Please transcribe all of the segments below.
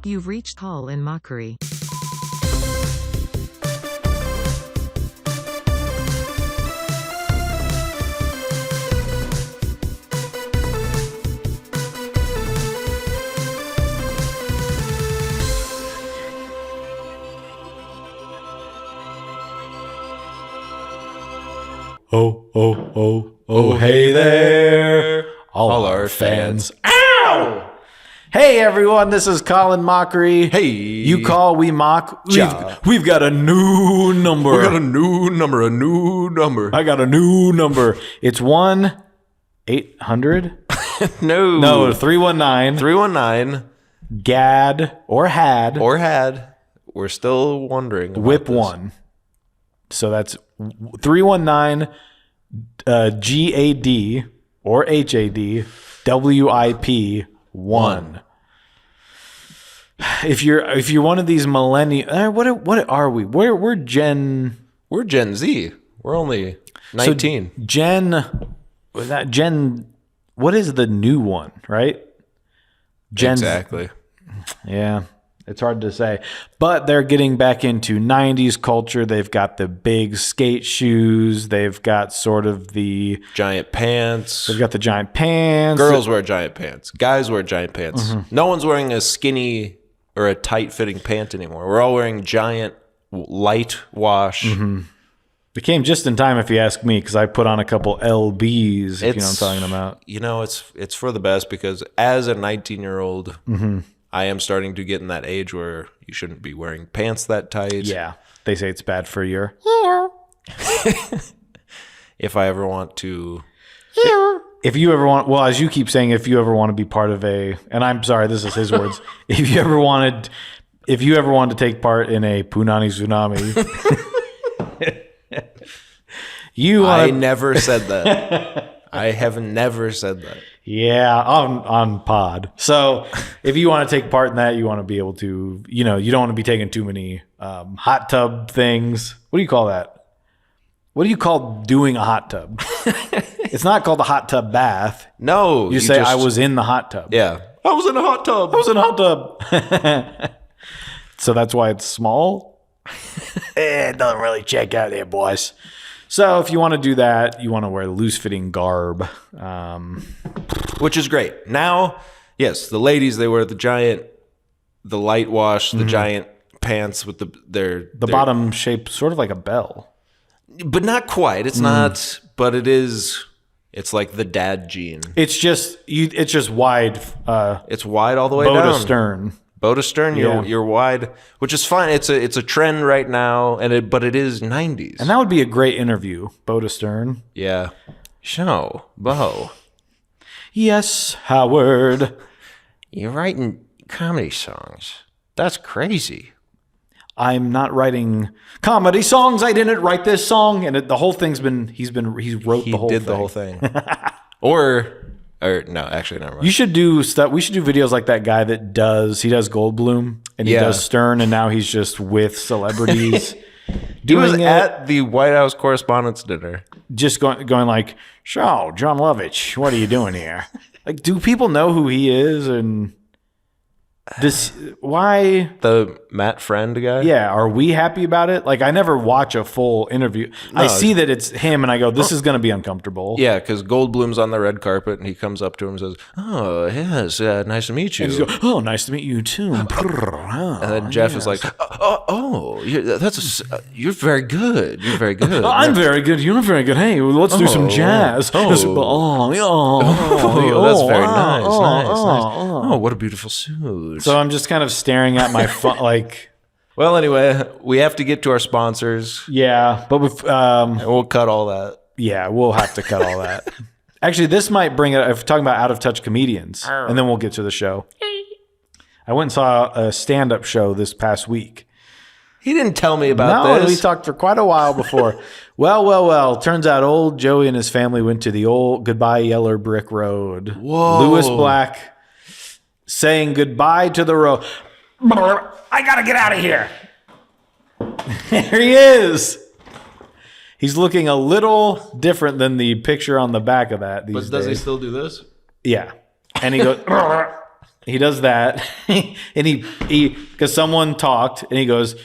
You've reached call in Mockery. Oh, hey there, all our fans. Ow! Hey everyone, this is Colin Mockery. Hey. You call, we mock. Ja. We've got a new number. We got a new number. I got a new number. It's 1-800. No, 319. 319. GAD or had. We're still wondering. Whip this. one. So that's 319 GAD or HAD WIP 1. If you're one of these millennial, what are we? We're Gen Z. We're only 19. So Gen. What is the new one? Right? Exactly. Yeah. It's hard to say, but they're getting back into 90s culture. They've got the big skate shoes. They've got sort of the giant pants. They've got the giant pants. Girls wear giant pants. Guys wear giant pants. Mm-hmm. No one's wearing a skinny or a tight-fitting pant anymore. We're all wearing giant, light wash. Mm-hmm. It came just in time, if you ask me, because I put on a couple LBs, if you know what I'm talking about. You know, it's for the best because as a 19-year-old, mm-hmm. I am starting to get in that age where you shouldn't be wearing pants that tight. Yeah. They say it's bad for your... If I ever want to... If you ever want... Well, as you keep saying, if you ever want to be part of a... And I'm sorry, this is his words. If you ever wanted to take part in a Punani Tsunami... I never said that. I have never said that. Yeah, on pod. So if you want to take part in that, you want to be able to, you don't want to be taking too many hot tub things. What do you call that? What do you call doing a hot tub? It's not called a hot tub bath. No. You say, I was in the hot tub. Yeah. I was in a hot tub. I was in a hot tub. So that's why it's small? It doesn't really check out there, boys. So if you want to do that, you want to wear loose-fitting garb. Which is great. Now, yes, the ladies, they wear the light wash, the giant pants with their bottom shape, sort of like a bell. But not quite. It's not, but it is. It's like the dad jean. It's just wide. It's wide all the way bow down. To stern. Bow to stern, you're wide, which is fine. It's a trend right now, but it is 90s. And that would be a great interview, bow to stern. Yeah. Show, Bo. Yes, Howard. You're writing comedy songs. That's crazy. I'm not writing comedy songs. I didn't write this song, and the whole thing's been he wrote the whole thing. He did the whole thing. Or no, actually never mind. You should do stuff. We should do videos like that guy that does Goldblum and he does Stern, and now he's just with celebrities. He was at the White House Correspondents' Dinner. Just going like, so, John Lovitch, what are you doing here? Like, do people know who he is? And why? The Matt Friend guy? Yeah. Are we happy about it? Like, I never watch a full interview. No, I see that it's him and I go, this is going to be uncomfortable. Yeah, because Goldblum's on the red carpet and he comes up to him and says, oh, yes, nice to meet you. And he's going, oh, nice to meet you too. And then Jeff is like, you're very good. You're very good. I'm very good. You're very good. Hey, let's do some jazz. That's very nice. Oh, what a beautiful suit. So I'm just kind of staring at my phone, like. Well, anyway, we have to get to our sponsors. Yeah, but we'll cut all that. Yeah, we'll have to cut all that. Actually, this might bring it. If we're talking about out of touch comedians, and then we'll get to the show. I went and saw a stand-up show this past week. He didn't tell me about this. We talked for quite a while before. Well. Turns out old Joey and his family went to the old Goodbye Yeller Brick Road. Whoa. Lewis Black saying goodbye to the road. I got to get out of here. There he is. He's looking a little different than the picture on the back of that. But does he still do this? Yeah. And he goes, He does that, and he because someone talked, and he goes,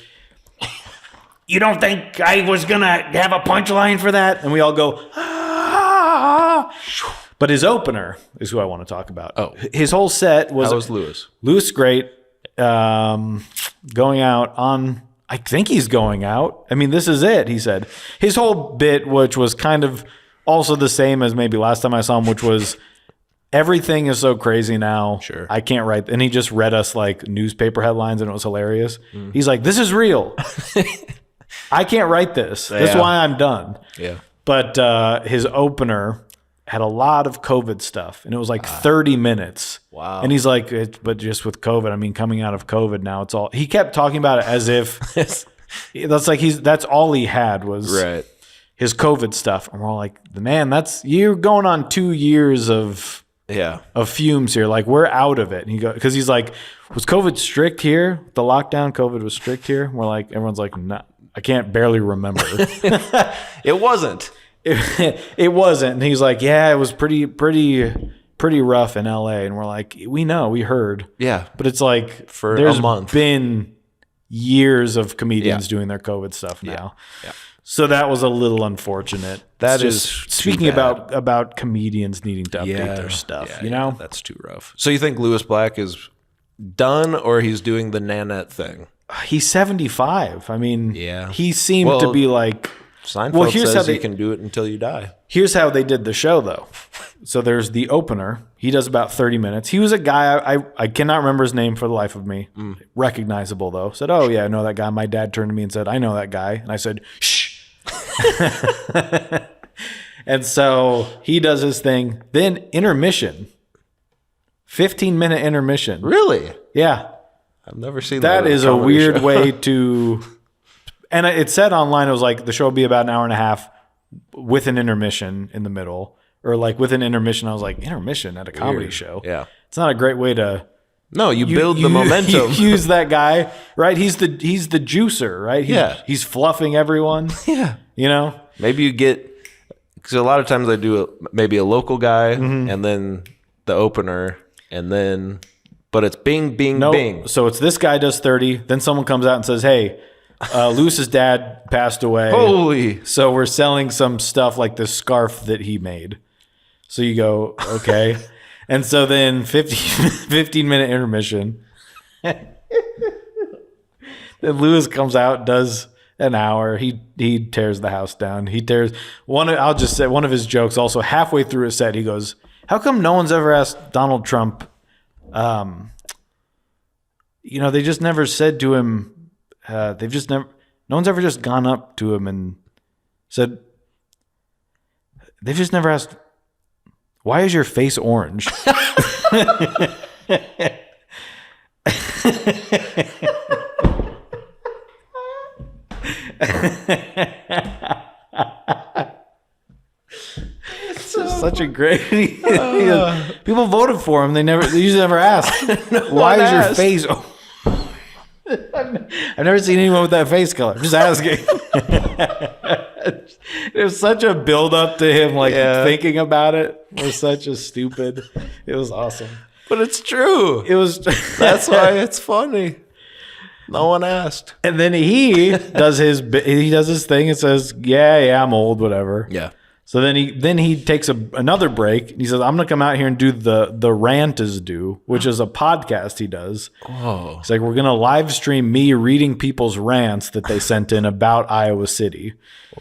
"You don't think I was gonna have a punchline for that?" And we all go, "Ah!" But his opener is who I want to talk about. Oh. His whole set was... How was Lewis? Lewis, great. Going out on... I think he's going out. I mean, this is it, he said. His whole bit, which was kind of also the same as maybe last time I saw him, which was everything is so crazy now. Sure. I can't write... And he just read us like newspaper headlines, and it was hilarious. He's like, this is real. I can't write this. Yeah. That's why I'm done. Yeah. But his opener... had a lot of COVID stuff, and it was like 30 minutes. Wow. And he's like, but just with COVID, I mean, coming out of COVID now, it's all, he kept talking about it as if that's all he had was his COVID stuff. And we're all like, man, you're going on 2 years of fumes here. Like, we're out of it. And because he's like, was COVID strict here? The lockdown, COVID was strict here. And we're like, everyone's like, no, I can't barely remember. It wasn't. It wasn't. And he's like, yeah, it was pretty rough in LA. And we're like, we know, we heard. Yeah. But it's like, for there's a month. been years of comedians doing their COVID stuff now. Yeah. So that was a little unfortunate. That is speaking about comedians needing to update their stuff, you know? That's too rough. So you think Lewis Black is done, or he's doing the Nanette thing? He's 75. I mean, he seemed to be like... Seinfeld says you can do it until you die. Here's how they did the show, though. So there's the opener. He does about 30 minutes. He was a guy, I cannot remember his name for the life of me. Recognizable, though. Said, oh, yeah, I know that guy. My dad turned to me and said, I know that guy. And I said, shh. And so he does his thing. Then intermission. 15-minute intermission. Really? Yeah. I've never seen that. That is a weird way to... And it said online, it was like the show will be about an hour and a half with an intermission in the middle. Or like with an intermission, I was like, intermission at a comedy show? Yeah. It's not a great way to... No, you build the momentum. You use that guy, right? He's the juicer, right? He's fluffing everyone. Yeah. You know? Maybe you get... Because a lot of times I do maybe a local guy and then the opener and then... But it's bing, bing, bing. So it's this guy does 30. Then someone comes out and says, hey... Lewis's dad passed away. Holy. So we're selling some stuff like this scarf that he made. So you go, okay. And so then 15-minute intermission. Then Lewis comes out, does an hour. He tears the house down. He tears I'll just say one of his jokes also halfway through his set, he goes, how come no one's ever asked Donald Trump, they just never said to him, no one's ever just gone up to him and said, they've just never asked, why is your face orange? It's just such a great, people voted for him. They usually never ask, why is your face orange? I've never seen anyone with that face color. Just asking. There's such a build up to him, thinking about it. It was such a stupid. It was awesome, but it's true. It was. That's why it's funny. No one asked. And then he does his thing and says, "Yeah, I'm old, whatever." Yeah. So then he takes another break. And he says, "I'm going to come out here and do the Rant is Due, which is a podcast he does." Oh, it's like we're going to live stream me reading people's rants that they sent in about Iowa City.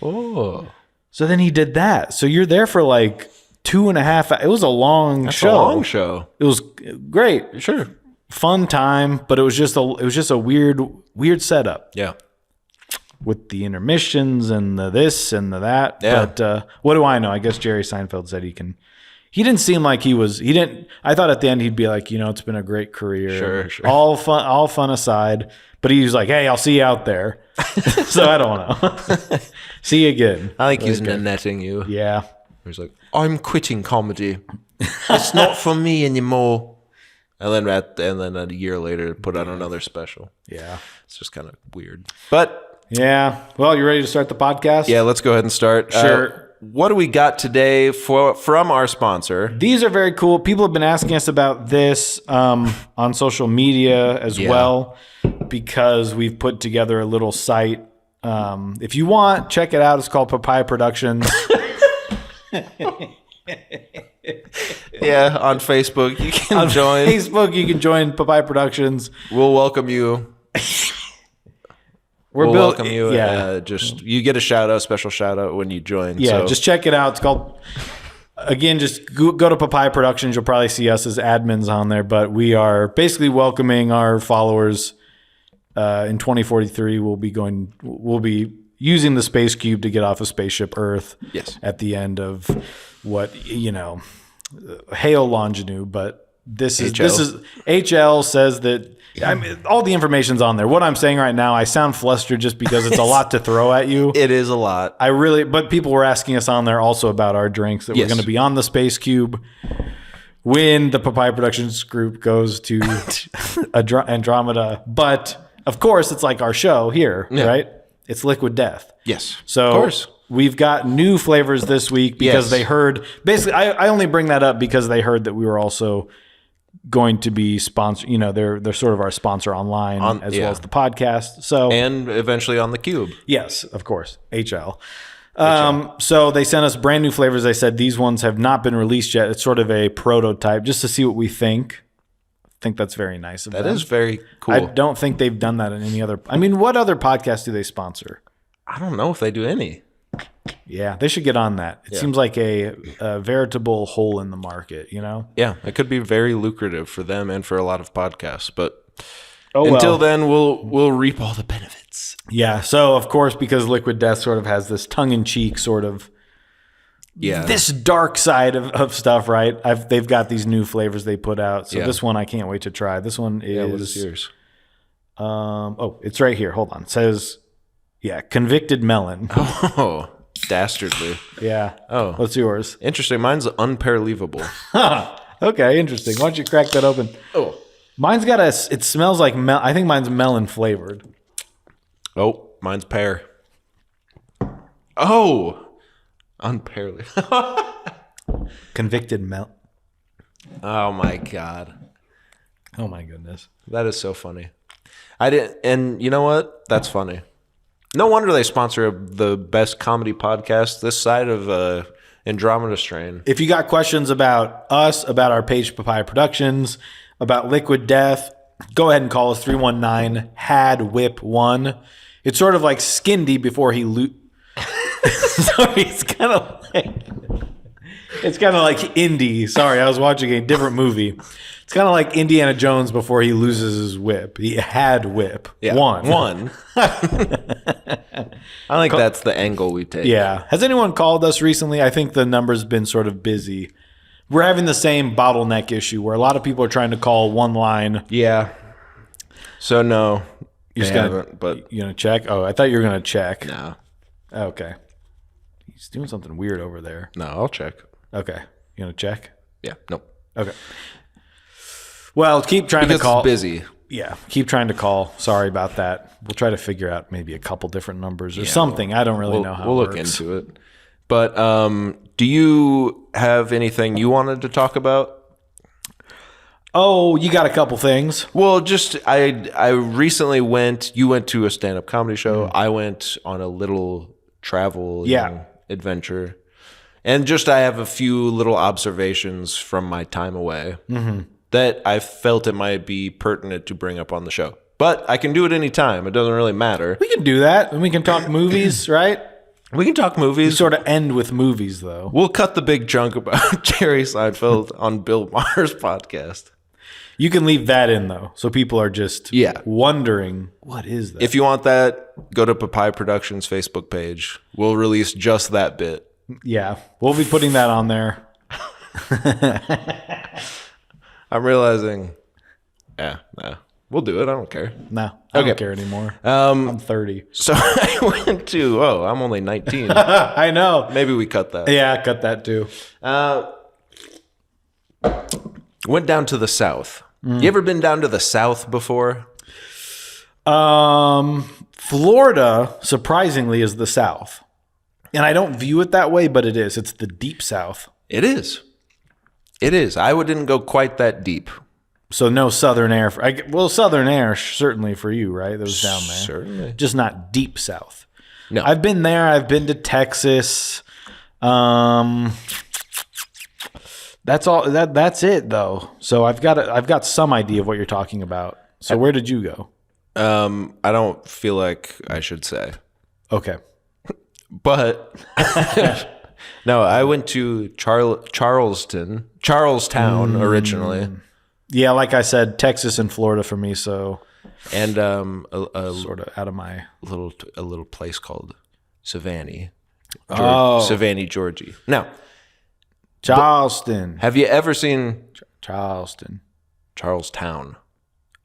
Oh, so then he did that. So you're there for like 2.5 hours. It was a long show. A long show. It was great, sure, fun time, but it was just a weird setup. Yeah. With the intermissions and the this and the that. Yeah. But what do I know? I guess Jerry Seinfeld said he didn't seem like he didn't, I thought at the end he'd be like, it's been a great career. Sure. All fun aside. But he was like, hey, I'll see you out there. So I don't know. See you again. I think he's netting you. Yeah. He's like, I'm quitting comedy. It's not for me anymore. And then a year later, put out another special. Yeah. It's just kind of weird. But... yeah. Well, you ready to start the podcast? Yeah, let's go ahead and start. Sure. what do we got today from our sponsor? These are very cool. People have been asking us about this on social media as well, because we've put together a little site. If you want, check it out. It's called Papaya Productions. Yeah, on Facebook you can join. Facebook, you can join Papaya Productions. We'll welcome you. We'll welcome you. Yeah, just you get a special shout out when you join. Yeah, so. just check it out. It's called. Again, just go to Papaya Productions. You'll probably see us as admins on there, but we are basically welcoming our followers. In 2043, we'll be using the space cube to get off of spaceship Earth. Yes. At the end of what Hail Longinu, but this is HL says that. I mean, all the information's on there. What I'm saying right now, I sound flustered just because it's a lot to throw at you. It is a lot. But people were asking us on there also about our drinks that we're going to be on the space cube when the Papaya Productions group goes to Andromeda. But of course, it's like our show here, right? It's Liquid Death. Yes. So of course. We've got new flavors this week because they heard. Basically, I only bring that up because they heard that we were also going to be sponsor. They're sort of our sponsor online as well as the podcast. So and eventually on the cube. Yes, of course, HL. So they sent us brand new flavors. They said these ones have not been released yet. It's sort of a prototype just to see what we think. I think that's very nice of them. That is very cool. I don't think they've done that in any other. I mean, what other podcasts do they sponsor? I don't know if they do any. Yeah, they should get on that. It seems like a veritable hole in the market, Yeah, it could be very lucrative for them and for a lot of podcasts. But until then, we'll reap all the benefits. Yeah, so of course, because Liquid Death sort of has this tongue-in-cheek sort of this dark side of stuff, right? They've got these new flavors they put out. So this one I can't wait to try. This one is... what is yours? It's right here. Hold on. It says, Convicted Melon. Oh, dastardly. Yeah. Oh. What's yours? Interesting. Mine's unparlevable. Okay, interesting. Why don't you crack that open? Oh. Mine's got it smells like I think mine's melon flavored. Oh, mine's pear. Oh. Unparlevable. Convicted Melon. Oh my God. Oh my goodness. That is so funny. And you know what? That's funny. No wonder they sponsor the best comedy podcast this side of Andromeda Strain. If you got questions about us, about our page Papaya Productions, about Liquid Death, go ahead and call us 319-HAD-WHIP-1. It's sort of like Skindy before he Sorry, it's kind of like Indy. Sorry, I was watching a different movie. It's kind of like Indiana Jones before he loses his whip. He had whip. Yeah, one. I think that's the angle we take. Yeah. Has anyone called us recently? I think the number's been sort of busy. We're having the same bottleneck issue where a lot of people are trying to call one line. Yeah. So no, you're gonna check. Oh, I thought you were gonna check. No. Okay. He's doing something weird over there. No, I'll check. Okay. You gonna check? Yeah. Nope. Okay. Well, keep trying to call. It's busy. Yeah, keep trying to call. Sorry about that. We'll try to figure out maybe a couple different numbers or something. I don't really know how we'll it look works. into it. But do you have anything you wanted to talk about? Oh, you got a couple things. Well, just I recently you went to a stand-up comedy show. Mm-hmm. I went on a little travel adventure. And just I have a few little observations from my time away that I felt it might be pertinent to bring up on the show. But I can do it anytime. It doesn't really matter. We can do that. And we can talk movies, right? We can talk movies. We sort of end with movies, though. We'll cut the big chunk about Jerry Seinfeld on Bill Maher's podcast. You can leave that in, though. So people are just wondering, what is that? If you want that, go to Papaya Productions Facebook page. We'll release just that bit. Yeah, we'll be putting that on there. I'm realizing, we'll do it. I don't care. No, I don't care anymore. I'm 30. So I went to, I'm only 19. I know. Maybe we cut that. Yeah, cut that too. Went down to the South. You ever been down to the South before? Florida, surprisingly, is the South. And I don't view it that way, but it is. It's the deep South. It is. It is. I didn't go quite that deep. So no Southern air. Southern air certainly for you, right? That was down there. Certainly. Just not deep South. No. I've been there. I've been to Texas. That's all. That's it though. So I've got some idea of what you're talking about. So where did you go? I don't feel like I should say. Okay. But no, I went to Charlestown originally. Yeah, like I said, Texas and Florida for me. So and sort of out of my a little place called Savannah, Savannah, Georgia. Now, Charleston. have you ever seen Charleston? Charlestown?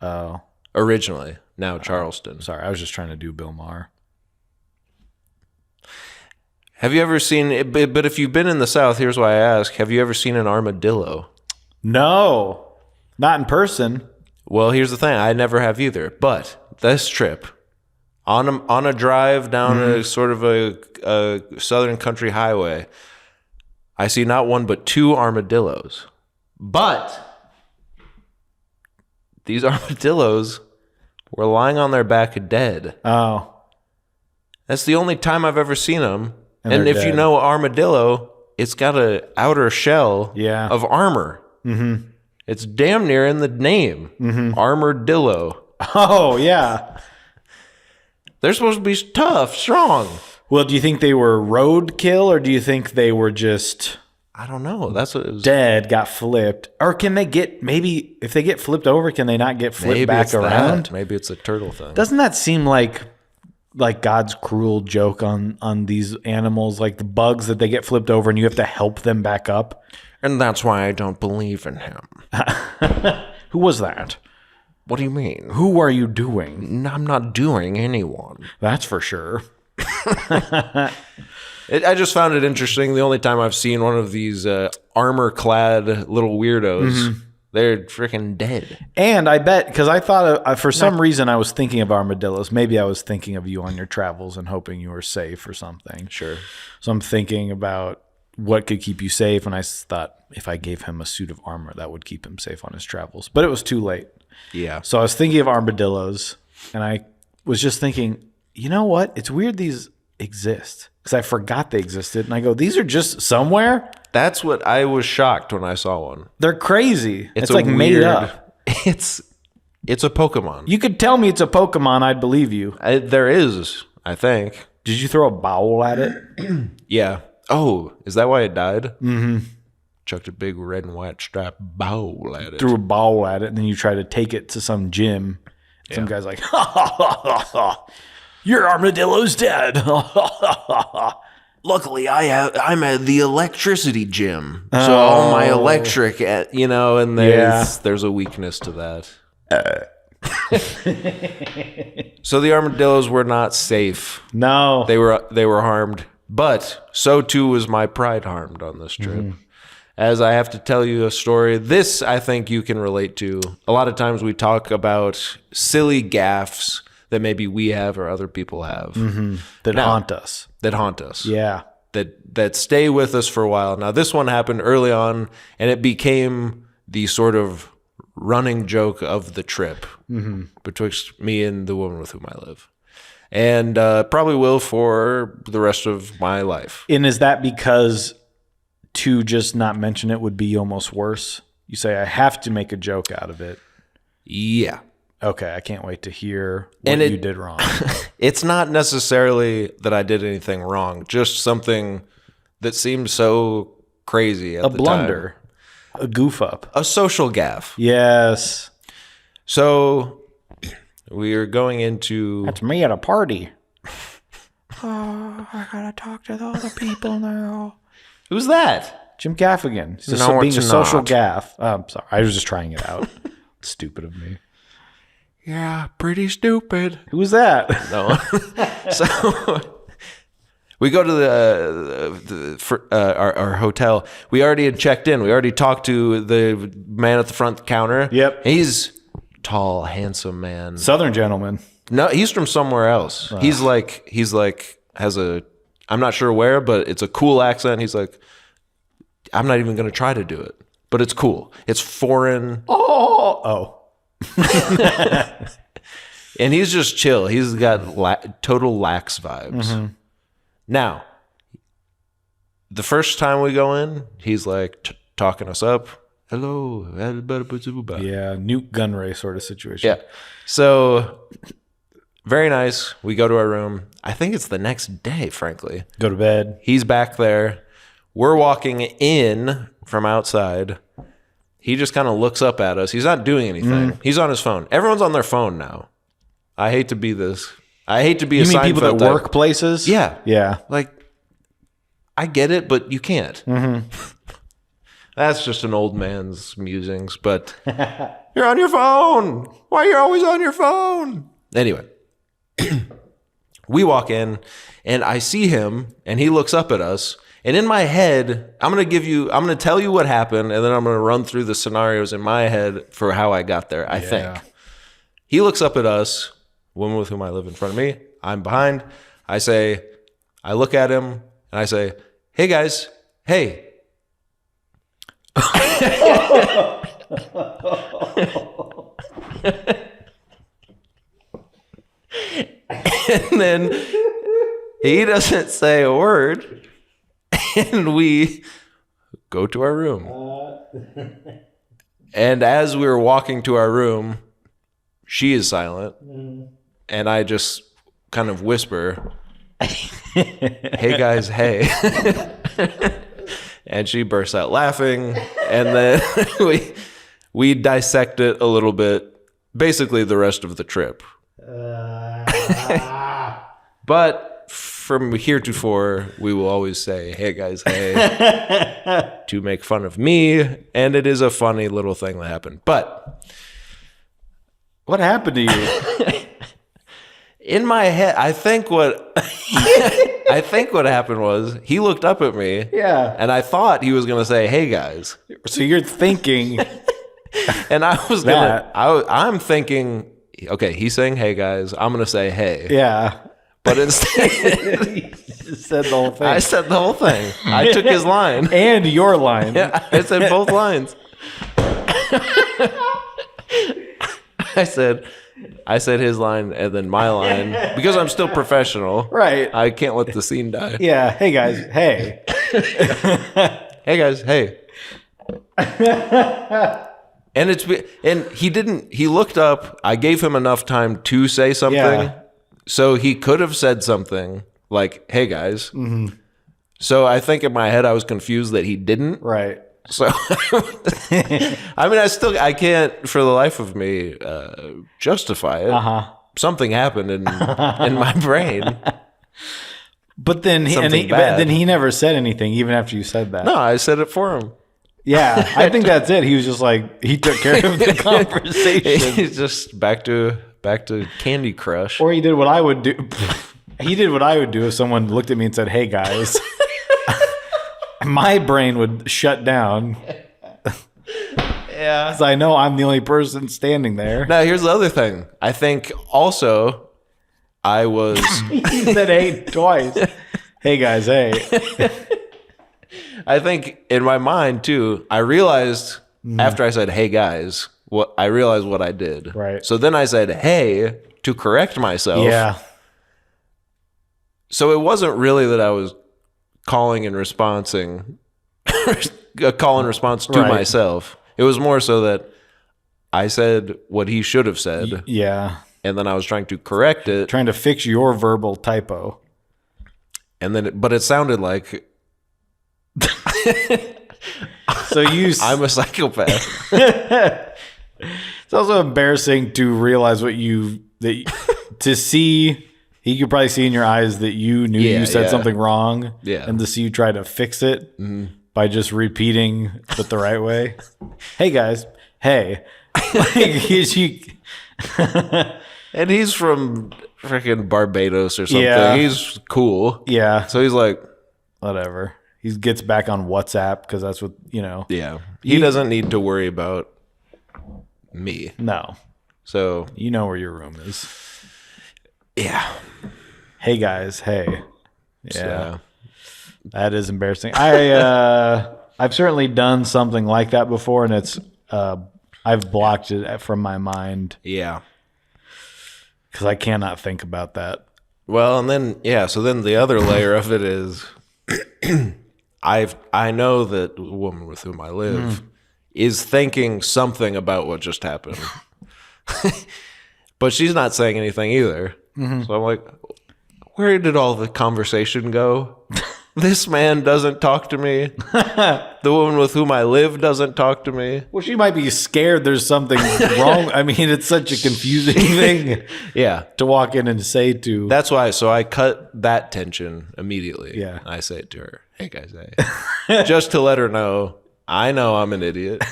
Oh, originally. Now Charleston. Sorry, I was just trying to do Bill Maher. Have you ever seen? But if you've been in the South, here's why I ask: have you ever seen an armadillo? No, not in person. Well, here's the thing: I never have either. But this trip, on a drive down a sort of a southern country highway, I see not one but two armadillos. But these armadillos were lying on their back dead. Oh, That's the only time I've ever seen them. And if you dead. know armadillo, it's got an outer shell of armor. Mm-hmm. It's damn near in the name. Mm-hmm. Armadillo. Oh, yeah. They're supposed to be tough, strong. Well, do you think they were roadkill or do you think they were just... I don't know. That's what it was. Dead, got flipped. Or can they get... Maybe if they get flipped over, can they not get flipped back around? Maybe it's a turtle thing. Doesn't that seem like God's cruel joke on these animals, like the bugs that they get flipped over and you have to help them back up? And that's why I don't believe in him. Who was that? What do you mean? Who are you doing? I'm not doing anyone. That's for sure. I just found it interesting. The only time I've seen one of these armor-clad little weirdos, they're freaking dead. And I bet, because I thought, for some reason, I was thinking of armadillos. Maybe I was thinking of you on your travels and hoping you were safe or something. Sure. So I'm thinking about what could keep you safe. And I thought if I gave him a suit of armor, that would keep him safe on his travels. But it was too late. Yeah. So I was thinking of armadillos. And I was just thinking, you know what? It's weird these exist. Because I forgot they existed. And I go, these are just somewhere? That's what I was shocked when I saw one. They're crazy. It's like weird, made up. It's a Pokemon. You could tell me it's a Pokemon, I'd believe you. There is, I think. Did you throw a bowel at it? Yeah. Oh, is that why it died? Mm-hmm. Chucked a big red and white striped bowl at it. Threw a bowel at it, and then you try to take it to some gym. Some guy's like, ha, ha, ha, ha, ha. Your armadillo's dead. Luckily, I'm at the electricity gym, so all my electric, and there's a weakness to that. So the armadillos were not safe. No, they were harmed, but so too was my pride harmed on this trip. As I have to tell you a story, this I think you can relate to. A lot of times we talk about silly gaffes that maybe we have or other people have that haunt us. That haunt us. Yeah. That stay with us for a while. Now, this one happened early on, and it became the sort of running joke of the trip betwixt me and the woman with whom I live. And probably will for the rest of my life. And is that because to just not mention it would be almost worse? You say, I have to make a joke out of it. Yeah. Okay, I can't wait to hear what you did wrong. It's not necessarily that I did anything wrong, just something that seemed so crazy at the time. A blunder. A goof up. A social gaffe. Yes. So we are going into... That's me at a party. Oh, I gotta talk to the other people now. Who's that? Jim Gaffigan. He's No, being it's a social not. gaff. Oh, I'm sorry. I was just trying it out. Stupid of me. Yeah, pretty stupid. Who was that? No. So we go to our hotel. We already had checked in. We already talked to the man at the front counter. Yep. He's tall, handsome man. Southern gentleman. No, he's from somewhere else. He's like has a I'm not sure where, but it's a cool accent. He's like, I'm not even going to try to do it, but it's cool. It's foreign. Oh. And he's just chill. He's got total lax vibes. Now, the first time we go in, he's like talking us up. Hello. Yeah, Newt Gunray sort of situation. Yeah. So, very nice. We go to our room. I think it's the next day, frankly. Go to bed. He's back there. We're walking in from outside. He just kind of looks up at us. He's not doing anything. He's on his phone. Everyone's on their phone now. I hate to be this. I hate to be a You mean people Seinfeld that type. work places? Yeah. Yeah. Like, I get it, but you can't. That's just an old man's musings, but you're on your phone. Why are you always on your phone? Anyway, we walk in and I see him and he looks up at us. And in my head, I'm going to tell you what happened. And then I'm going to run through the scenarios in my head for how I got there, I think. He looks up at us, woman with whom I live in front of me. I'm behind. I look at him and I say, hey guys, hey. And then he doesn't say a word, and we go to our room. And as we were walking to our room, she is silent, and I just kind of whisper, hey guys, hey. And she bursts out laughing, and then we dissect it a little bit, basically the rest of the trip. But from heretofore, we will always say, hey guys, hey, to make fun of me, and it is a funny little thing that happened. But what happened to you? in my head, I think what happened was he looked up at me, and I thought he was going to say, "Hey guys." So you're thinking, and I'm thinking, okay, he's saying, "Hey guys," I'm going to say, "Hey." Yeah. But instead, You said the whole thing. I said the whole thing. I took his line and your line. Yeah, I said both lines. I said his line and then my line because I'm still professional. Right. I can't let the scene die. Yeah. Hey guys. Hey. Hey guys. Hey. And he looked up. I gave him enough time to say something. Yeah. So he could have said something like, hey guys. Mm-hmm. So I think in my head I was confused that he didn't. Right. So, I mean, I can't for the life of me justify it. Something happened in my brain. But then he never said anything even after you said that. No, I said it for him. Yeah, I think that's it. He was just like, he took care of the conversation. He's just back to Candy Crush. Or he did what I would do. He did what I would do if someone looked at me and said, hey guys. My brain would shut down. Yeah. Because I know I'm the only person standing there. Now, here's the other thing. I think also I was... He said hey twice. Hey guys, hey. I think in my mind, too, I realized after I said, hey guys, I realized what I did. Right. So then I said, hey, to correct myself. Yeah. So it wasn't really that I was calling and responding, a call and response to myself. It was more so that I said what he should have said. Yeah. And then I was trying to correct it. Trying to fix your verbal typo. And then, but it sounded like so I'm a psychopath. It's also embarrassing to realize to see. He could probably see in your eyes that you knew you said something wrong. Yeah. And to see you try to fix it by just repeating it the right way. Hey guys. Hey. And he's from freaking Barbados or something. Yeah. He's cool. Yeah. So he's like, whatever. He gets back on WhatsApp because that's what, Yeah. He doesn't need to worry about me. No. So. You know where your room is. Yeah. Hey guys, hey. Yeah. That is embarrassing. I've certainly done something like that before, and it's I've blocked it from my mind. Yeah. Because I cannot think about that. Well, and then so then the other layer of it is I know that the woman with whom I live is thinking something about what just happened. But she's not saying anything either. So I'm like, where did all the conversation go? This man doesn't talk to me. The woman with whom I live doesn't talk to me. Well, she might be scared there's something wrong. I mean, it's such a confusing thing to walk in and say to. That's why. So I cut that tension immediately. Yeah. I say it to her. Hey, guys. Hey. Just to let her know I'm an idiot.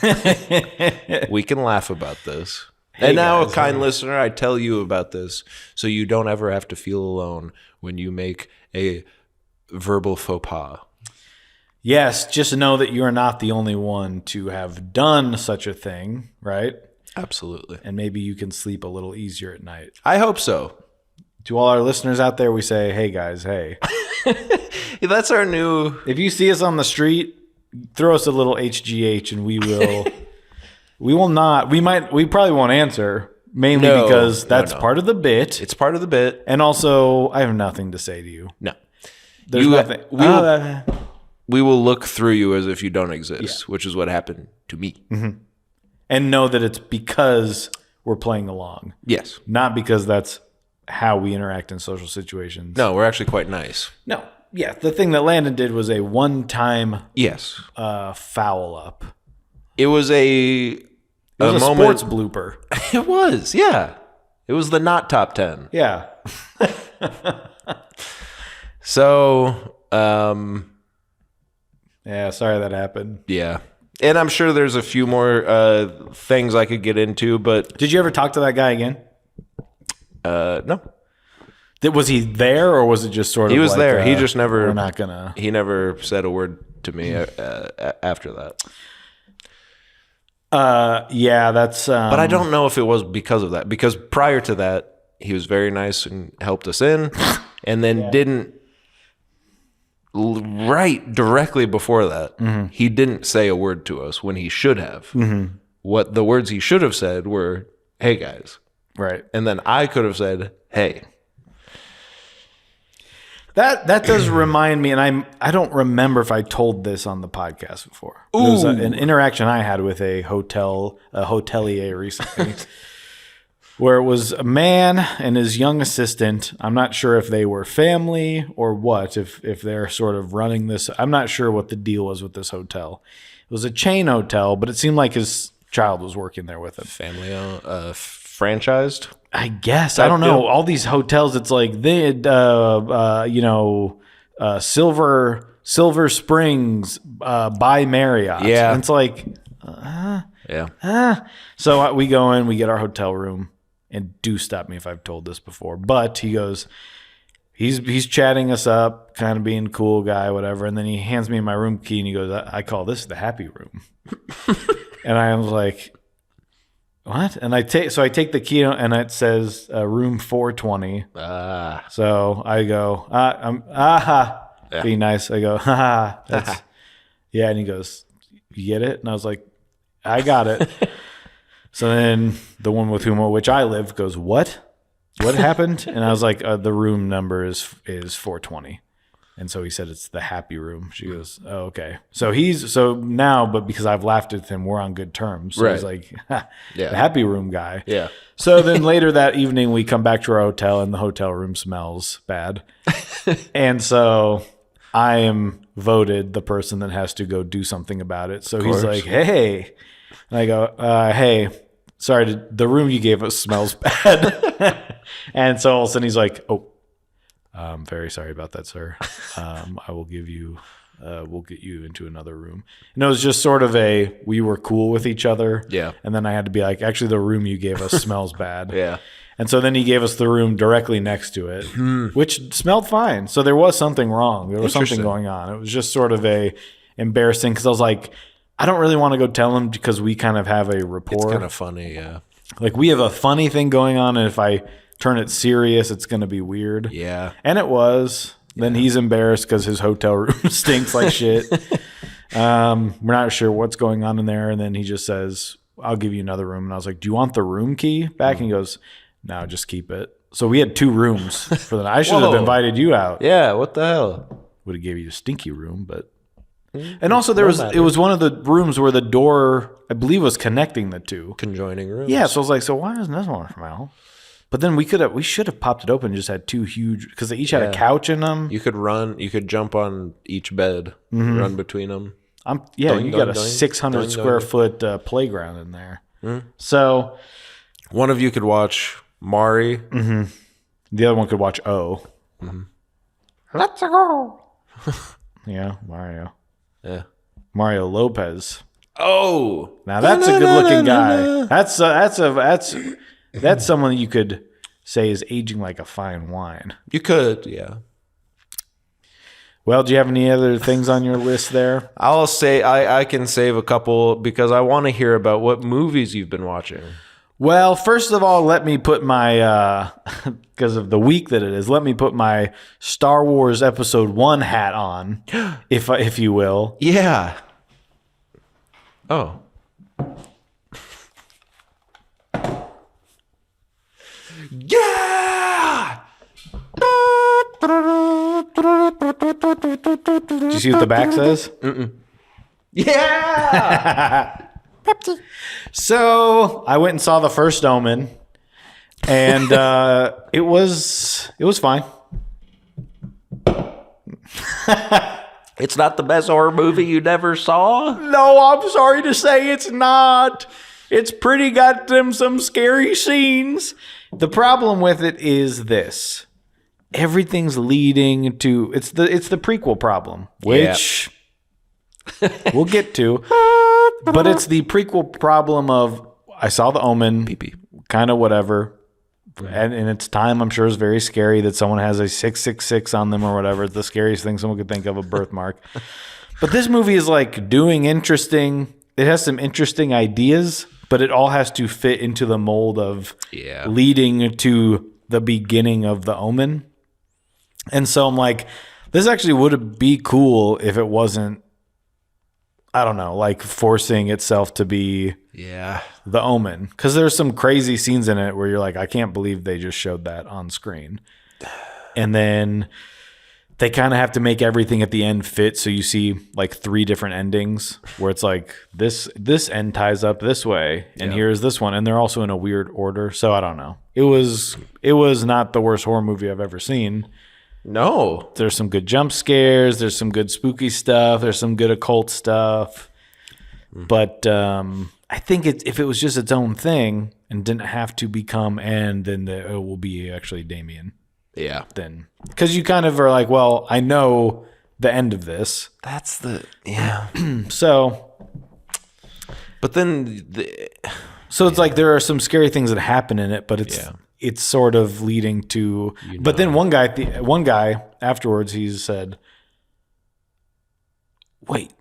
We can laugh about this. Hey, and now, guys, a kind listener, I tell you about this so you don't ever have to feel alone when you make a verbal faux pas. Yes, just know that you're not the only one to have done such a thing, right? Absolutely. And maybe you can sleep a little easier at night. I hope so. To all our listeners out there, we say, hey, guys, hey. That's our new... If you see us on the street, throw us a little HGH and we will... we probably won't answer, mainly because that's part of the bit. It's part of the bit. And also, I have nothing to say to you. No. There's nothing. We will look through you as if you don't exist, which is what happened to me. Mm-hmm. And know that it's because we're playing along. Yes. Not because that's how we interact in social situations. No, we're actually quite nice. No. Yeah, the thing that Landon did was a one-time foul up. It was a moment. Sports blooper. It was, yeah. It was the not top 10. Yeah. So, yeah, sorry that happened. Yeah. And I'm sure there's a few more things I could get into, but... Did you ever talk to that guy again? No. Was he there, or was it just sort of He was like, there. He just never... We're not gonna... He never said a word to me after that. Yeah, that's... But I don't know if it was because of that. Because prior to that, he was very nice and helped us in, and then didn't... Right directly before that, he didn't say a word to us when he should have. Mm-hmm. What the words he should have said were, hey, guys. Right. And then I could have said, hey. That does remind me, and I don't remember if I told this on the podcast before. It was an interaction I had with a hotelier recently. Where it was a man and his young assistant. I'm not sure if they were family or what, if they're sort of running this. I'm not sure what the deal was with this hotel. It was a chain hotel, but it seemed like his child was working there with him. Family franchised? I guess. I don't know. All these hotels, it's like they had, Silver Springs by Marriott. Yeah. And it's like, So we go in, we get our hotel room. And do stop me if I've told this before. But he goes, he's chatting us up, kind of being a cool guy, whatever. And then he hands me my room key and he goes, I call this the happy room. And I was like, what? And I take the key and it says room 420. So I go, be nice. I go, that's, yeah. And he goes, you get it? And I was like, I got it. So then the one with which I live goes, what? What happened? And I was like, the room number is 420. And so he said, it's the happy room. She goes, oh, okay. So now, but because I've laughed at him, we're on good terms. So he's like, the happy room guy. Yeah. So then later that evening, we come back to our hotel and the hotel room smells bad. And so I am voted the person that has to go do something about it. So he's like, hey. And I go, hey, sorry, the room you gave us smells bad. And so all of a sudden he's like, oh, I'm very sorry about that, sir. I will give you, we'll get you into another room. And it was just sort of we were cool with each other. Yeah. And then I had to be like, actually, the room you gave us smells bad. Yeah. And so then he gave us the room directly next to it, which smelled fine. So there was something wrong. There was something going on. It was just sort of embarrassing because I was like, I don't really want to go tell him because we kind of have a rapport. It's kind of funny, yeah. Like we have a funny thing going on, and if I turn it serious, it's going to be weird. Yeah. And it was. Then he's embarrassed because his hotel room stinks like shit. We're not sure what's going on in there. And then he just says, I'll give you another room. And I was like, do you want the room key back? And he goes, no, just keep it. So we had 2 rooms for the night. I should have invited you out. Yeah, what the hell? Would have gave you a stinky room, but. And also it was one of the rooms where the door, I believe, was connecting the 2. Conjoining rooms. Yeah, so I was like, so why doesn't this one smell? But then we should have popped it open and just had 2 huge, because they each had a couch in them. You could jump on each bed, run between them. You got a 600 square foot playground in there. So one of you could watch Mari. The other one could watch O. Let's go. Yeah, Mario. Yeah. Mario Lopez. Oh, now that's a good-looking guy. That's someone you could say is aging like a fine wine. You could, yeah. Well, do you have any other things on your list there? I'll say I can save a couple because I want to hear about what movies you've been watching. Well, first of all, let me put my because of the week that it is. Let me put my Star Wars Episode 1 hat on, if you will. Yeah. Oh. Yeah. Did you see what the back says? Yeah. So I went and saw the First Omen, and it was fine. It's not the best horror movie you never saw? No, I'm sorry to say it's not. It's pretty got them some scary scenes. The problem with it is this. Everything's leading to it's the prequel problem, which we'll get to. But it's the prequel problem of I saw the Omen, kind of whatever. And in its time, I'm sure it's very scary that someone has a 666 on them or whatever. It's the scariest thing someone could think of, a birthmark. But this movie is like doing interesting. It has some interesting ideas, but it all has to fit into the mold of leading to the beginning of the Omen. And so I'm like, this actually would be cool if it wasn't, I don't know, like forcing itself to be the Omen. Because there's some crazy scenes in it where you're like, I can't believe they just showed that on screen. And then they kind of have to make everything at the end fit. So you see like 3 different endings where it's like this end ties up this way. And here's this one. And they're also in a weird order. So I don't know. It was not the worst horror movie I've ever seen. No. There's some good jump scares. There's some good spooky stuff. There's some good occult stuff. But I think if it was just its own thing and didn't have to become then it will be actually Damien. Yeah. Then. Because you kind of are like, well, I know the end of this. That's the... So... But then... So it's like there are some scary things that happen in it, but it's sort of leading to... But then one guy afterwards, he said, wait.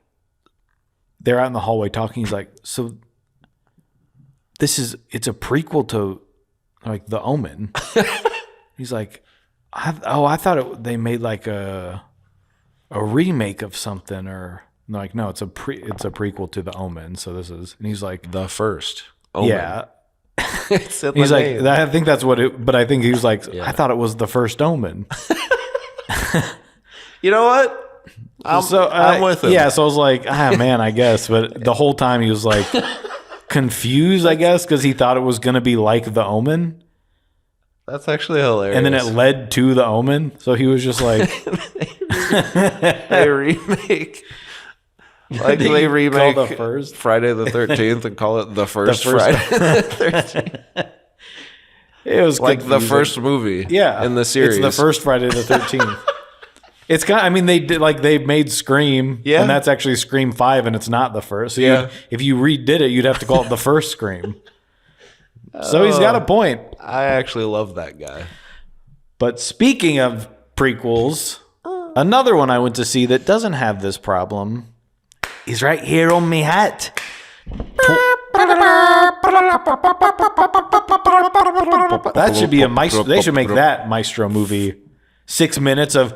They're out in the hallway talking. He's like, so it's a prequel to like The Omen. He's like, I thought they made like a remake of something, or like, no, it's a prequel to The Omen. So this is, and he's like, the first Omen. Yeah. He's like, I think that's what it, but I think he was like, I thought it was The First Omen. You know what? I'm with him. Yeah, so I was like, man, I guess. But the whole time he was like confused, I guess, because he thought it was going to be like The Omen. That's actually hilarious. And then it led to The Omen. So he was just like... They remake... Like they remake the first Friday the 13th and call it the first Friday the 13th. It was like confusing. The first movie in the series. It's the first Friday the 13th. It's kind of, I mean, they made Scream, and that's actually Scream 5, and it's not the first. So if you redid it, you'd have to call it the first Scream. So he's got a point. I actually love that guy. But speaking of prequels, another one I went to see that doesn't have this problem is right here on me hat. That should be a Maestro. They should make that Maestro movie 6 minutes of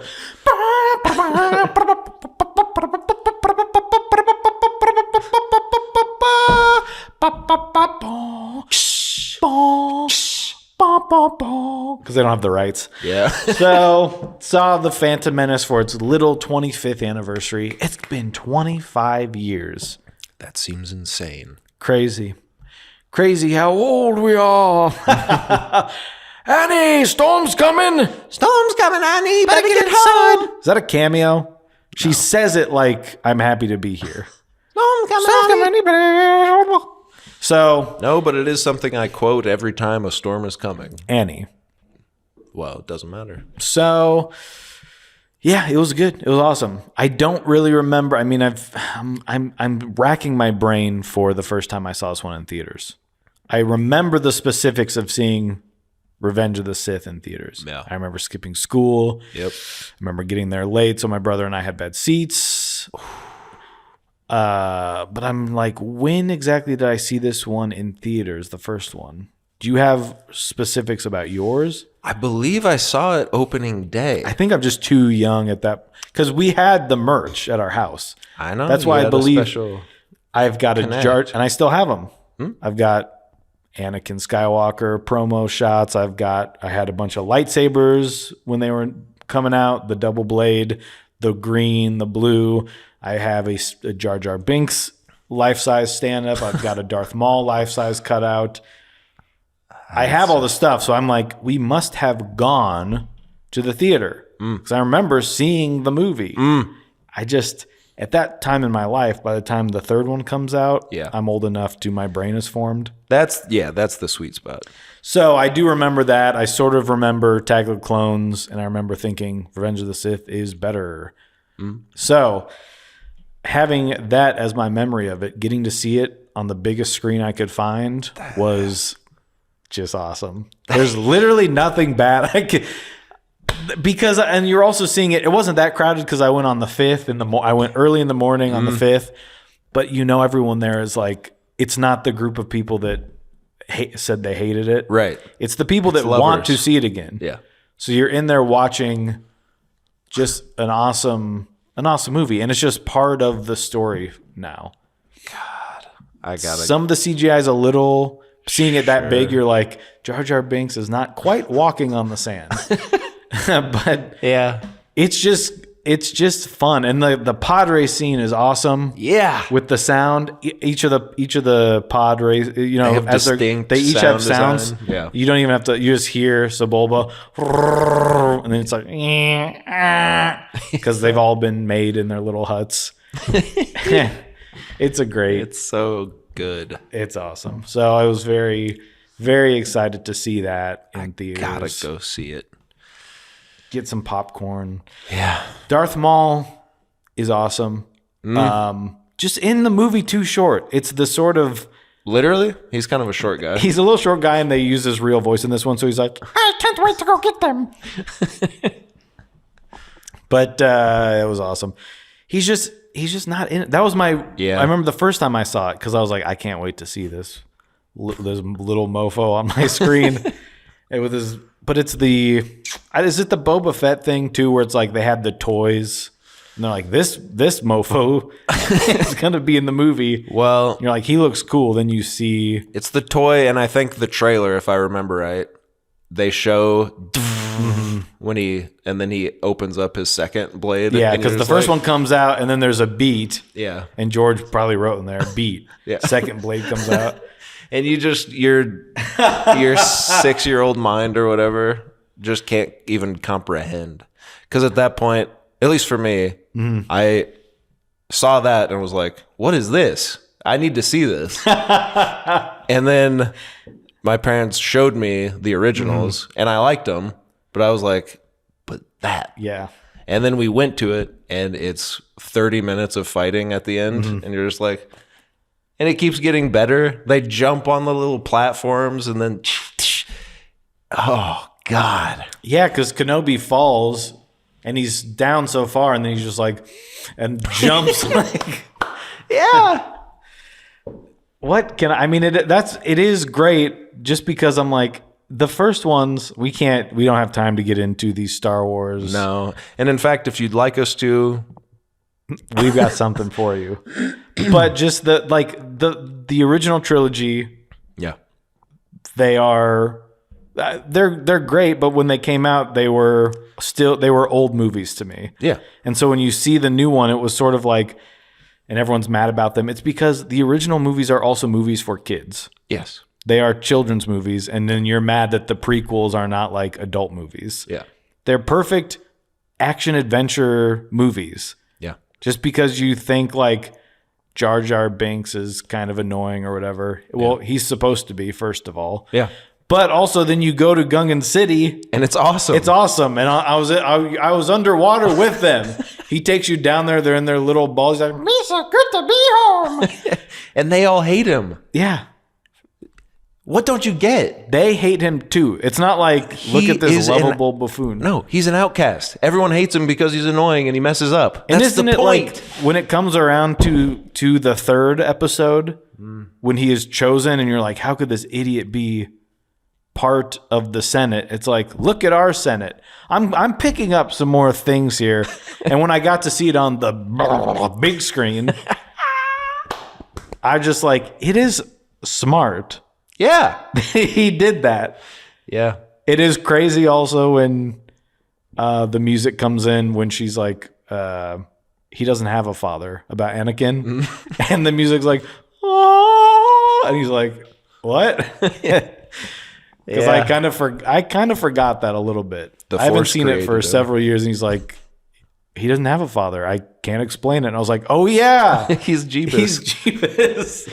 because they don't have the rights. Yeah. So saw the Phantom Menace for its little 25th anniversary. It's been 25 years. That seems insane. Crazy how old we are. Annie, storm's coming. Storm's coming, Annie. Better get inside. Is that a cameo? She says it like I'm happy to be here. Storm's coming, Annie. So No, but it is something I quote every time a storm is coming. Annie. Well, it doesn't matter. So yeah, it was good. It was awesome. I don't really remember. I mean, I'm racking my brain for the first time I saw this one in theaters. I remember the specifics of seeing Revenge of the Sith in theaters. Yeah. I remember skipping school. Yep. I remember getting there late, so my brother and I had bad seats. But I'm like, when exactly did I see this one in theaters, the first one? Do you have specifics about yours? I believe I saw it opening day. I think I'm just too young at that, because we had the merch at our house. I know. That's you why I had a believe special I've got Connect. a jar, and I still have them. I've got Anakin Skywalker promo shots. I had a bunch of lightsabers when they were coming out, the double blade, the green, the blue. I have a Jar Jar Binks life-size stand-up. I've got a Darth Maul life-size cutout. I have all the stuff, so I'm like, we must have gone to the theater, because I remember seeing the movie. I just, at that time in my life, by the time the third one comes out, Yeah. I'm old enough to, my brain is formed. That's the sweet spot. So I do remember that. I sort of remember Attack of the Clones, and I remember thinking Revenge of the Sith is better. So having that as my memory of it, getting to see it on the biggest screen I could find was just awesome. There's literally nothing bad I could, because, and you're also seeing it. It wasn't that crowded because I went on the 5th I went early in the morning on the 5th, but everyone there is like, it's not the group of people that said they hated it. Right. It's the people that lovers. want to see it again. Yeah. So you're in there watching just an awesome movie, and it's just part of the story now. I got it. Some of the CGI is a little, seeing it that big, you're like, Jar Jar Binks is not quite walking on the sand. But Yeah. it's just fun, and the pod race scene is awesome. Yeah. With the sound, each of the pod race, have as distinct they each have sound sounds. design. Yeah. You don't even have to. You just hear Sebulba, and then it's like, because they've all been made in their little huts. It's a great. It's so good. It's awesome. So I was very, very excited to see that in theaters. Gotta go see it. Get some popcorn. Yeah. Darth Maul is awesome. Just in the movie too short. It's the sort of, Literally, he's kind of a short guy. he's a little short guy, and they use his real voice in this one, so he's like, I can't wait to go get them. But it was awesome. He's just not in it. That was my, Yeah. I remember the first time I saw it, because I was like, I can't wait to see this little mofo on my screen. But it's is it the Boba Fett thing too, where it's like they had the toys, and they're like, this mofo is gonna be in the movie. Well, You're like, he looks cool. Then you see, it's the toy, and I think the trailer, if I remember right, they show when then he opens up his second blade. yeah, and because you're the just first like, one comes out, and then there's a beat. Yeah. And George probably wrote in there, beat. Yeah. Second blade comes out. And you just your 6-year-old mind or whatever just can't even comprehend, because at that point, at least for me, I saw that and was like, what is this? I need to see this. And then my parents showed me the originals, and I liked them, but I was like, but that. Yeah. And then we went to it, and it's 30 minutes of fighting at the end, and you're just like, and it keeps getting better. They jump on the little platforms, and then, oh God, Yeah, because Kenobi falls, and he's down so far, and then he's just like, and jumps like, yeah, what can I mean? It is great, just because I'm like, the first ones, we don't have time to get into these Star Wars. No. And in fact, if you'd like us to, we've got something for you. But just the original trilogy, yeah, they're great, but when they came out, they were old movies to me. Yeah. And so when you see the new one, it was sort of like, and everyone's mad about them. It's because the original movies are also movies for kids. Yes. They are children's movies, and then you're mad that the prequels are not like adult movies. Yeah. They're perfect action adventure movies. Yeah. Just because you think like Jar Jar Binks is kind of annoying or whatever. Well, he's supposed to be, first of all. Yeah. But also then you go to Gungan City. And it's awesome. It's awesome. And I was underwater with them. He takes you down there. They're in their little balls. He's like, Misa, good to be home. And they all hate him. Yeah. What don't you get? They hate him too. It's not like, look at this lovable buffoon. No, he's an outcast. Everyone hates him because he's annoying and he messes up. And That's isn't the it point. like when it comes around to the third episode, when he is chosen and you're like, how could this idiot be part of the Senate? It's like, look at our Senate. I'm picking up some more things here. And when I got to see it on the big screen, I just like, it is smart. Yeah. He did that. Yeah. It is crazy also when the music comes in when she's like, he doesn't have a father, about Anakin. And the music's like, oh, and he's like, what? Because I kind of forgot that a little bit. I haven't seen it for several years, and he's like, he doesn't have a father. I can't explain it. And I was like, oh yeah, He's Jeebus. he's Jeebus.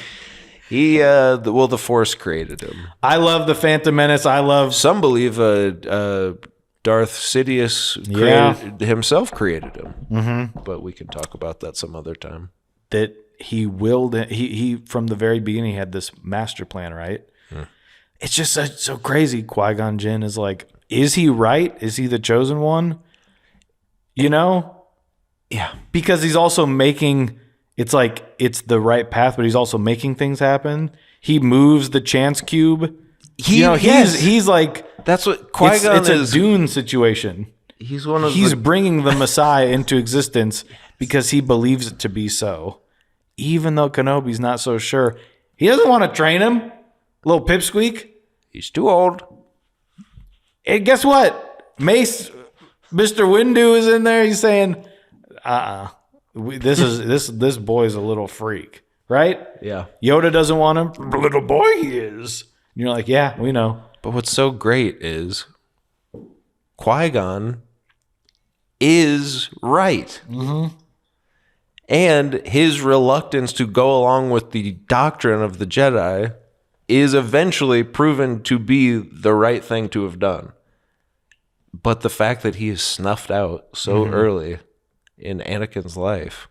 The Force created him. I love the Phantom Menace. I love. Some believe Darth Sidious himself created him. Mm-hmm. But we can talk about that some other time. That he willed. He from the very beginning had this master plan, right? It's just so crazy. Qui-Gon Jinn is like, is he right? Is he the chosen one? You know? Yeah. Because he's also making, it's like, it's the right path, but he's also making things happen. He moves the chance cube. He's like, that's what Qui-Gon is. It's a Dune situation. He's bringing the Messiah into existence because he believes it to be so. Even though Kenobi's not so sure. He doesn't want to train him. Little pipsqueak. He's too old. And guess what? Mace, Mr. Windu is in there. He's saying, this boy's a little freak, right? Yeah. Yoda doesn't want him. Little boy he is. And you're like, yeah, we know. But what's so great is Qui-Gon is right. Mm-hmm. And his reluctance to go along with the doctrine of the Jedi is eventually proven to be the right thing to have done. But the fact that he is snuffed out so early in Anakin's life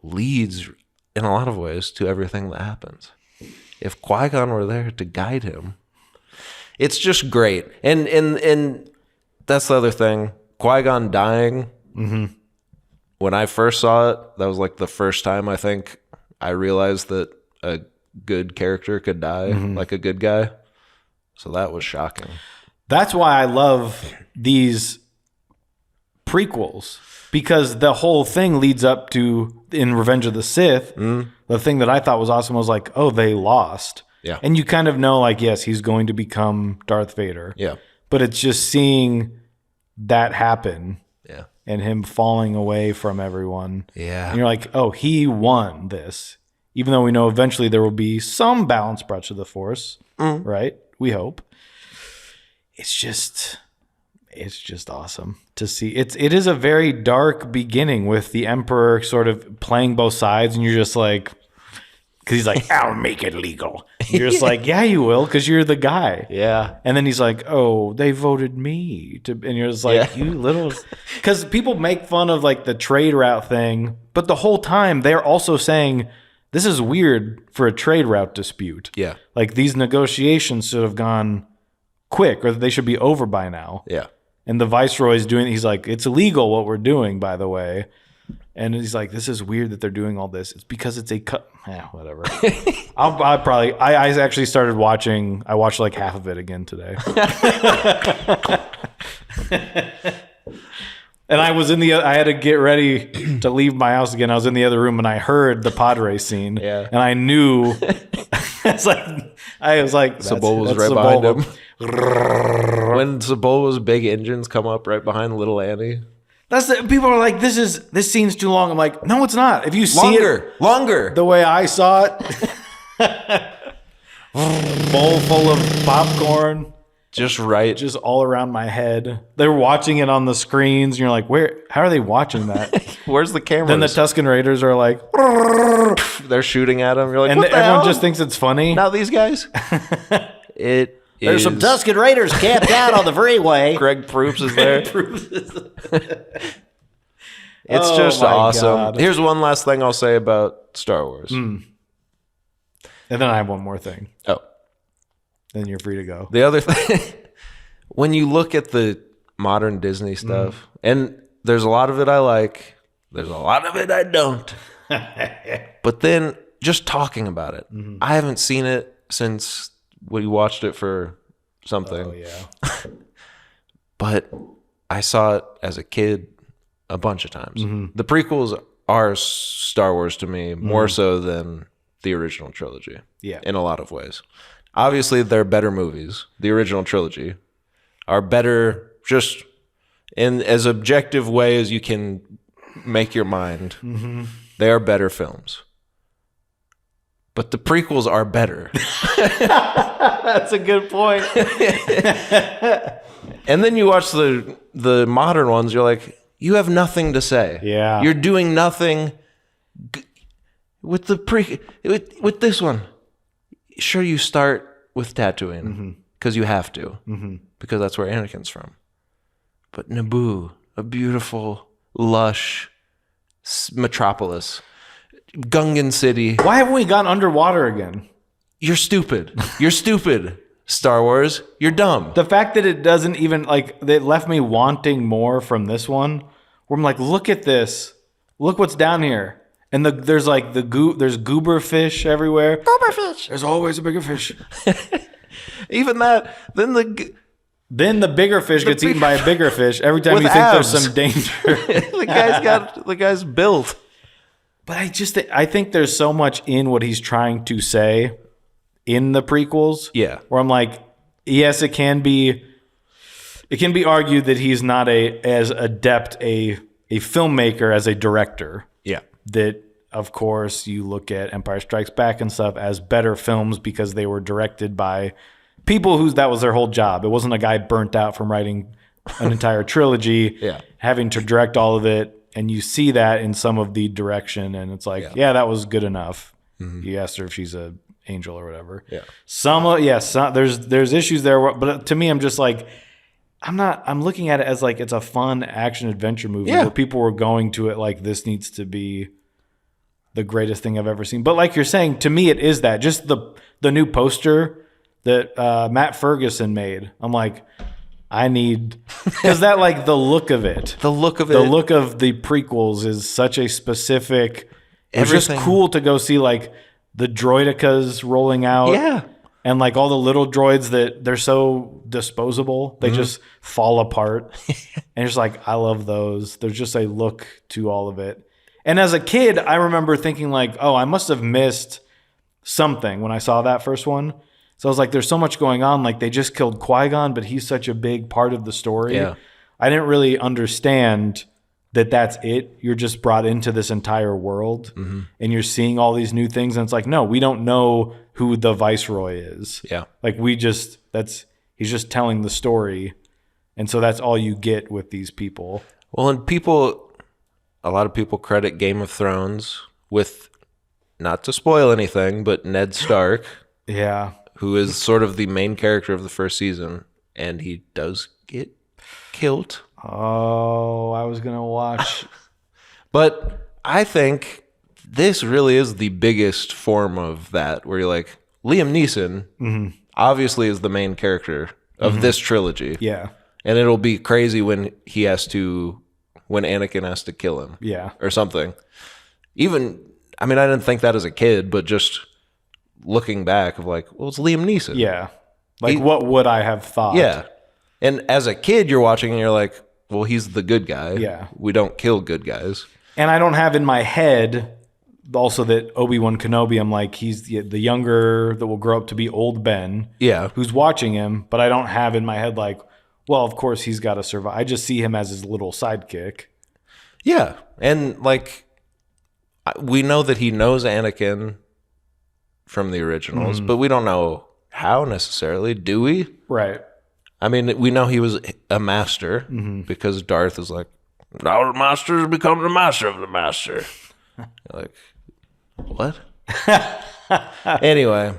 leads, in a lot of ways, to everything that happens. If Qui-Gon were there to guide him, it's just great. And that's the other thing. Qui-Gon dying, when I first saw it, that was like the first time I think I realized that a good character could die, like a good guy. So that was shocking. That's why I love these prequels, because the whole thing leads up to, in Revenge of the Sith, the thing that I thought was awesome was like, oh, they lost. Yeah. And you kind of know, like, yes, he's going to become Darth Vader. Yeah. But it's just seeing that happen. Yeah. And him falling away from everyone. Yeah. And you're like, oh, he won this. Even though we know eventually there will be some balance brought to the Force, right? We hope. It's just awesome to see. It is a very dark beginning with the Emperor sort of playing both sides, and you're just like, because he's like, I'll make it legal. And you're just like, yeah, you will, because you're the guy. Yeah. And then he's like, oh, they voted me to, and you're just like, you little, because people make fun of like the trade route thing, but the whole time they're also saying, this is weird for a trade route dispute. Yeah. Like these negotiations should have gone quick, or they should be over by now. Yeah. And the viceroy's doing, he's like, it's illegal what we're doing, by the way. And he's like, this is weird that they're doing all this. It's because it's a cut. Yeah, whatever. I actually started watching. I watched like half of it again today. And I was I had to get ready to leave my house again. I was in the other room and I heard the pod race scene. Yeah. And I knew, I was like, Sebulba's right behind him. When Sebulba's big engines come up right behind little Annie. People are like, this scene's too long. I'm like, no, it's not. If you see Longer. the way I saw it, bowl full of popcorn. Just right. Just all around my head. They're watching it on the screens, and you're like, how are they watching that? Where's the camera? Then the Tusken Raiders are like, they're shooting at him. You're like, and what the everyone hell? just thinks it's funny. Now these guys. There's some Tusken Raiders camped out on the freeway. Greg Proops is there. It's Oh just my awesome. God. Here's one last thing I'll say about Star Wars. And then I have one more thing. Oh. Then you're free to go. The other thing, when you look at the modern Disney stuff, and there's a lot of it I like, there's a lot of it I don't. But then just talking about it, I haven't seen it since we watched it for something. Oh, yeah. But I saw it as a kid a bunch of times. The prequels are Star Wars to me more so than the original trilogy. Yeah. In a lot of ways. Obviously, they're better movies. The original trilogy are better just in as objective way as you can make your mind. They are better films. But the prequels are better. That's a good point. And then you watch the modern ones, you're like, you have nothing to say. Yeah. You're doing nothing with with this one. Sure, you start with Tatooine because you have to, because that's where Anakin's from. But Naboo, a beautiful, lush metropolis, Gungan City. Why haven't we gone underwater again? You're stupid. You're stupid. Star Wars, you're dumb. The fact that it doesn't even they left me wanting more from this one. Where I'm like, look at this. Look what's down here. And there's like there's goober fish everywhere. Goober fish. There's always a bigger fish. Even that, then Then the bigger fish gets eaten by a bigger fish every time With you think abs. there's some danger. the guy's built. But I think there's so much in what he's trying to say in the prequels. Yeah. Where I'm like, yes, it can be argued that he's not as adept a filmmaker as a director. Yeah. That, of course, you look at Empire Strikes Back and stuff as better films because they were directed by people that was their whole job. It wasn't a guy burnt out from writing an entire trilogy, having to direct all of it. And you see that in some of the direction, and it's like, yeah that was good enough. You asked her if she's an angel or whatever. Yeah. There's issues there, but to me, I'm just like, I'm looking at it as like it's a fun action adventure movie where people were going to it like this needs to be the greatest thing I've ever seen. But like you're saying, to me, it is that. Just the new poster that Matt Ferguson made. I'm like, I need, because that like the look of it. The look of the prequels is such a specific. It's just cool to go see like the droidicas rolling out. Yeah. And like all the little droids that they're so disposable, they just fall apart. And it's like, I love those. There's just a look to all of it. And as a kid, I remember thinking like, oh, I must have missed something when I saw that first one. So I was like, there's so much going on. Like they just killed Qui-Gon, but he's such a big part of the story. Yeah. I didn't really understand that that's it. You're just brought into this entire world and you're seeing all these new things. And it's like, no, we don't know who the Viceroy is. Yeah. Like he's just telling the story. And so that's all you get with these people. Well, and a lot of people credit Game of Thrones with, not to spoil anything, but Ned Stark. Yeah. Who is sort of the main character of the first season. And he does get killed. Oh, I was going to watch. But I think this really is the biggest form of that, where you're like, Liam Neeson obviously is the main character of this trilogy. Yeah. And it'll be crazy when he has to when Anakin has to kill him. Yeah. Or something. Even, I mean, I didn't think that as a kid, but just looking back of like, well, it's Liam Neeson. Yeah. Like, what would I have thought? Yeah. And as a kid, you're watching and you're like, well, he's the good guy. Yeah. We don't kill good guys. And I don't have in my head also that Obi-Wan Kenobi, I'm like, he's the younger that will grow up to be old Ben. Yeah. Who's watching him, but I don't have in my head like, well, of course he's got to survive. I just see him as his little sidekick. Yeah. And like, we know that he knows Anakin from the originals, but we don't know how necessarily, do we? Right. I mean, we know he was a master because Darth is like, now the master has become the master of the master. Like, what? Anyway,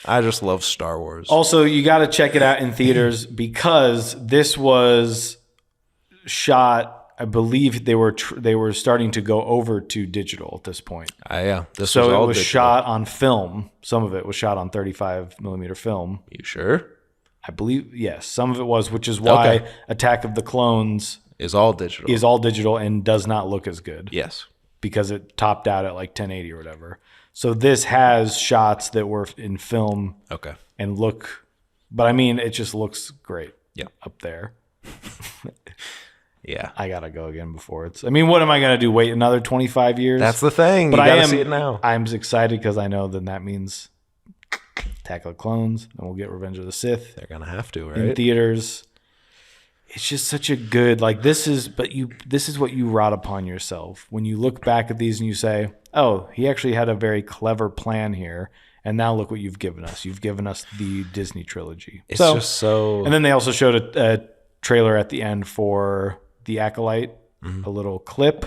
I just love Star Wars. Also, you got to check it out in theaters because this was shot. I believe they were starting to go over to digital at this point. Yeah, this So was all it was digital. shot on film. Some of it was shot on 35 millimeter film. You sure? I believe yes. Some of it was, which is why Okay. Attack of the Clones Is all digital. is all digital and does not look as good. Yes. Because it topped out at like 1080 or whatever. So this has shots that were in film Okay. and look, but I mean, it just looks great. Yeah. Up there. Yeah. I gotta go again before it's. I mean, what am I gonna do? Wait another 25 years? That's the thing. But You I gotta am. see it now. I'm excited because I know then that means Attack of the Clones, and we'll get Revenge of the Sith They're gonna have to, in right? theaters. It's just such a good like this is. But this is what you wrought upon yourself when you look back at these and you say, "Oh, he actually had a very clever plan here." And now look what you've given us. You've given us the Disney trilogy. It's just so. And then they also showed a trailer at the end for The Acolyte, a little clip,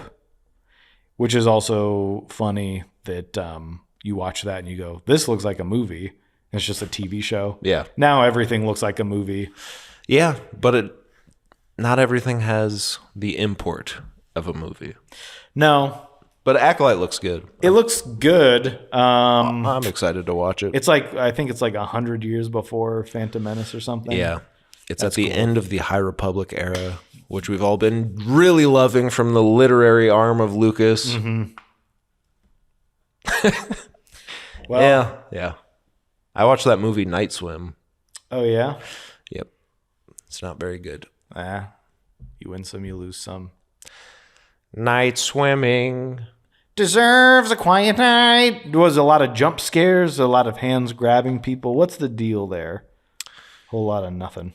which is also funny that you watch that and you go, this looks like a movie. It's just a TV show. Yeah. Now everything looks like a movie. Yeah, but not everything has the import of a movie. No, But Acolyte looks good. it looks good. I'm excited to watch it. It's like, I think it's like 100 years before Phantom Menace or something. Yeah. It's at the end of the High Republic era, which we've all been really loving from the literary arm of Lucas. Well, Yeah. I watched that movie Night Swim. Oh, yeah? Yep. It's not very good. You win some, you lose some. Night swimming. Deserves a quiet night. There was a lot of jump scares, a lot of hands grabbing people. What's the deal there? Whole lot of nothing.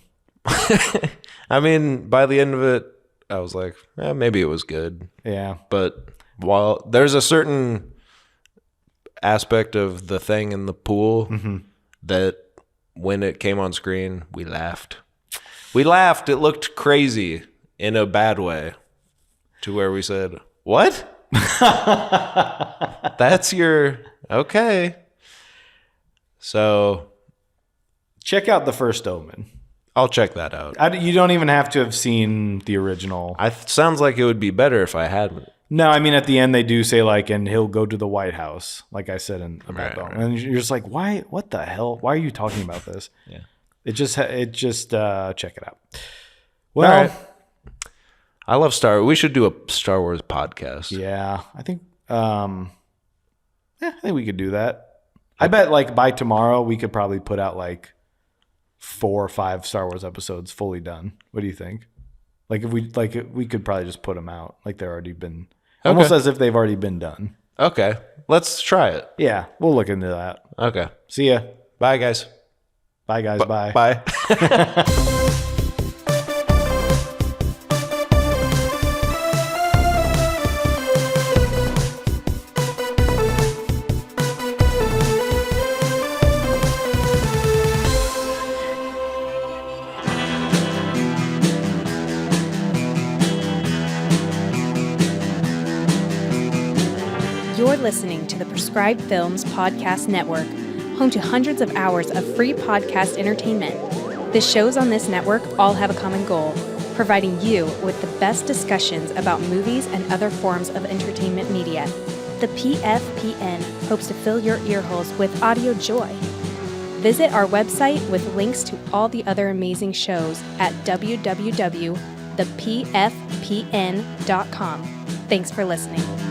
I mean, by the end of it, I was like, maybe it was good. Yeah. But while there's a certain aspect of the thing in the pool that when it came on screen, we laughed. We laughed. It looked crazy in a bad way to where we said, what? That's your, okay. So Check out The First Omen. I'll check that out. You don't even have to have seen the original. Sounds like it would be better if I hadn't. No, I mean, at the end, they do say, like, and he'll go to the White House, like I said in about Right. And you're just like, why? What the hell? Why are you talking about this? Yeah. It just check it out. Well, All right. I love Star Wars. We should do a Star Wars podcast. yeah, I think we could do that. I bet, like, by tomorrow, we could probably put out, like, 4 or 5 Star Wars episodes fully done. What do you think? Like, if we could probably just put them out, like they're already been, almost as if they've already been done. Okay. Let's try it. Yeah, we'll look into that. Okay. See ya. Bye, guys. Bye, guys. Bye. Bye. You're listening to the Prescribed Films Podcast Network, home to hundreds of hours of free podcast entertainment. The shows on this network all have a common goal, providing you with the best discussions about movies and other forms of entertainment media. The PFPN hopes to fill your earholes with audio joy. Visit our website with links to all the other amazing shows at www.notgnotb.com. thepfpn.com. Thanks for listening.